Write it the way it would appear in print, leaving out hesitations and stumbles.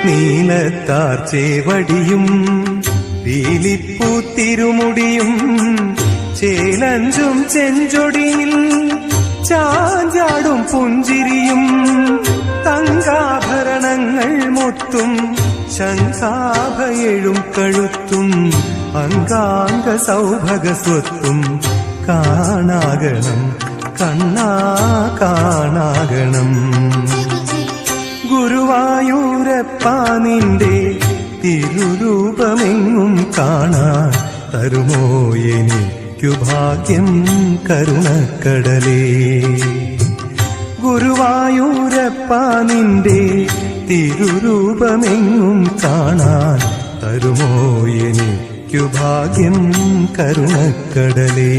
നീലത്താർ ചേവടിയും പീലിപ്പൂത്തിരുമുടിയും ചേലഞ്ചും ചെഞ്ചൊടിയിൽ ചാഞ്ചാടും പുഞ്ചിരിയും തങ്കാഭരണങ്ങൾ മുത്തും ശംഖാഭയെഴും കഴുത്തും അംഗാംഗ സൗഭഗസ്വത്തും കാണാകണം കണ്ണാ കാണാകണം. ഗുരുവായൂരപ്പാ നിന്റെ തിരുരൂപമെങ്ങും കാണാൻ തരുമോ എനിക്കു ഭാഗ്യം കരുണക്കടലേ. ഗുരുവായൂരപ്പാ നിന്റെ തിരുരൂപമെങ്ങും കാണാൻ തരുമോ എനിക്കു ഭാഗ്യം കരുണക്കടലേ.